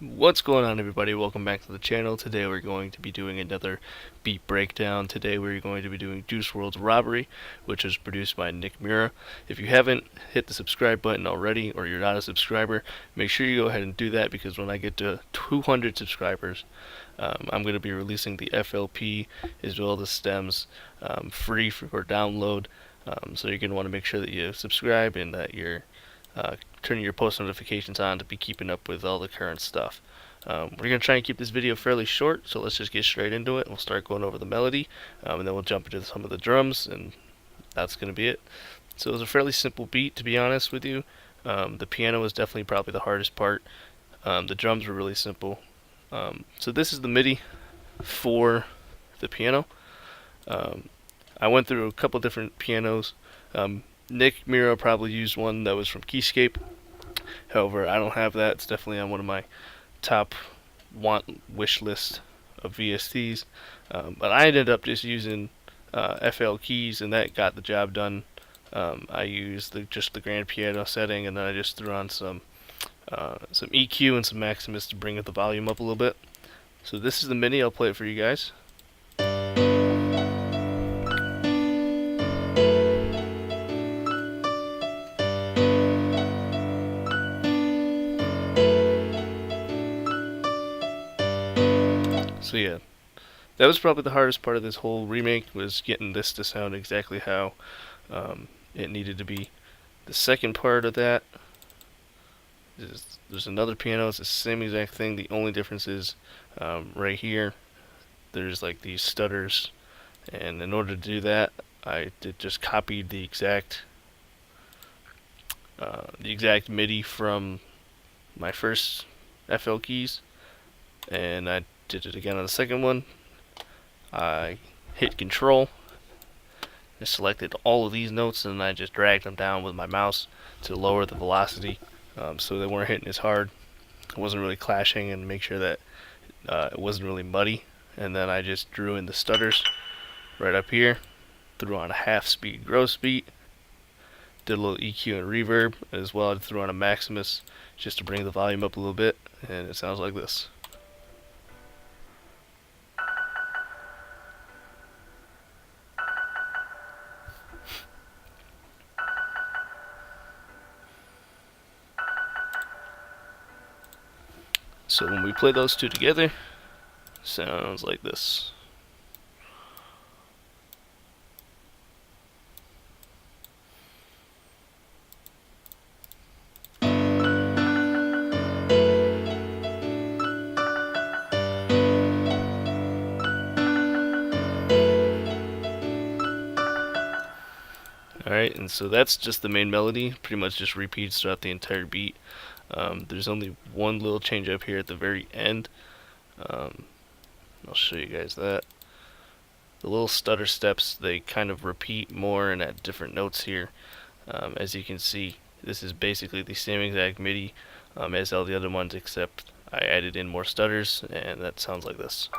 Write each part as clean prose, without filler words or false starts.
What's going on, everybody? Welcome back to the channel. Today we're going to be doing another beat breakdown. Today we're going to be doing WRLD Robbery, which is produced by Mira. If you haven't hit the subscribe button already, or you're not a subscriber, make sure you go ahead and do that, because when I get to 200 subscribers, I'm going to be releasing the FLP as well as the stems free for download. So you're going to want to make sure that you subscribe and that you're turning your post notifications on to be keeping up with all the current stuff. We're going to try and keep this video fairly short, so let's just get straight into it. We'll start going over the melody, and then we'll jump into some of the drums, and that's going to be it. So it was a fairly simple beat, to be honest with you. The piano was definitely probably the hardest part. The drums were really simple. So this is the MIDI for the piano. I went through a couple different pianos. Mira probably used one that was from Keyscape. However, I don't have that. It's definitely on one of my top wish list of VSTs. But I ended up just using FL keys, and that got the job done. I used just the grand piano setting, and then I just threw on some EQ and some Maximus to bring the volume up a little bit. So this is the MIDI. I'll play it for you guys. So yeah, that was probably the hardest part of this whole remake, was getting this to sound exactly how it needed to be. The second part of that is there's another piano. It's the same exact thing. The only difference is right here there's like these stutters, and in order to do that, I just copied the exact MIDI from my first FL keys, and I did it again on the second one. I hit Control, I selected all of these notes, and I just dragged them down with my mouse to lower the velocity, so they weren't hitting as hard. It wasn't really clashing, and make sure that it wasn't really muddy. And then I just drew in the stutters right up here, threw on a half speed gross beat, did a little EQ and reverb as well. I threw on a Maximus just to bring the volume up a little bit, and it sounds like this. So when we play those two together, sounds like this. Alright, and so that's just the main melody, pretty much just repeats throughout the entire beat. There's only one little change up here at the very end. I'll show you guys that. The little stutter steps, they kind of repeat more and at different notes here. As you can see, this is basically the same exact MIDI as all the other ones, except I added in more stutters, and that sounds like this.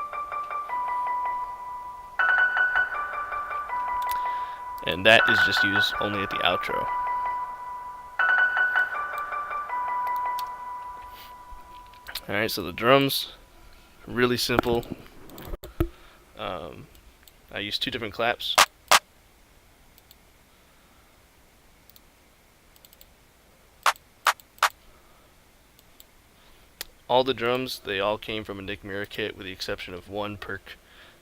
And that is just used only at the outro. Alright, so the drums, really simple. I used two different claps. All the drums, they all came from a Mira kit, with the exception of one perk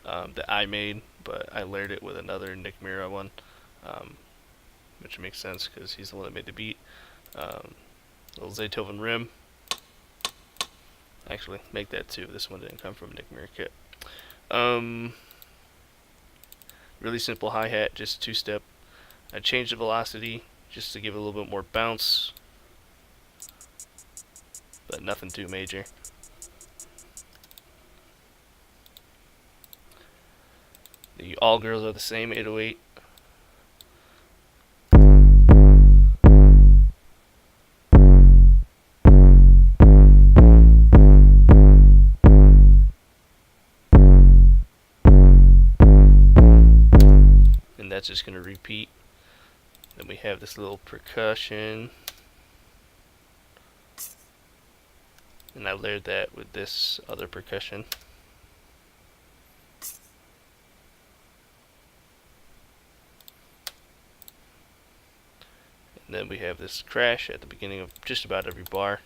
that I made, but I layered it with another Mira one, which makes sense because he's the one that made the beat. Little Zaytoven rim. Actually, make that too. This one didn't come from a Mira kit. Really simple hi-hat, just two-step. I changed the velocity just to give it a little bit more bounce, but nothing too major. The all girls are the same, 808. That's just going to repeat. Then we have this little percussion. and I layered that with this other percussion. And then we have this crash at the beginning of just about every bar.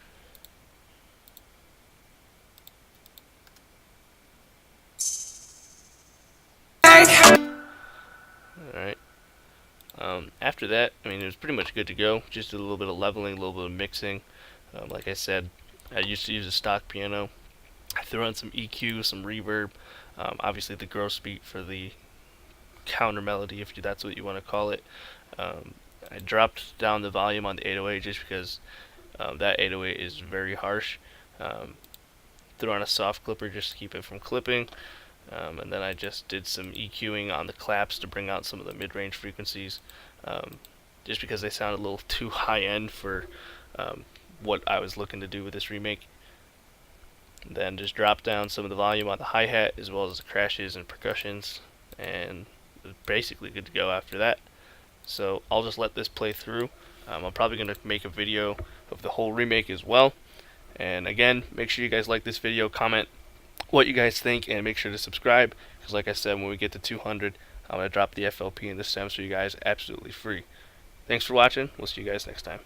Alright. After that, I mean, it was pretty much good to go. Just a little bit of leveling, a little bit of mixing. Like I said, I used to use a stock piano. I threw on some EQ, some reverb, obviously the gross beat for the counter melody, if that's what you want to call it. I dropped down the volume on the 808 just because that 808 is very harsh. Threw on a soft clipper just to keep it from clipping. And then I just did some EQing on the claps to bring out some of the mid-range frequencies, just because they sounded a little too high-end for what I was looking to do with this remake. And then just drop down some of the volume on the hi-hat as well as the crashes and percussions, and it was basically good to go after that. So I'll just let this play through. I'm probably going to make a video of the whole remake as well. And again, make sure you guys like this video, comment what you guys think, and make sure to subscribe, because like I said, when we get to 200, I'm going to drop the FLP and the stems for you guys absolutely free. Thanks for watching. We'll see you guys next time.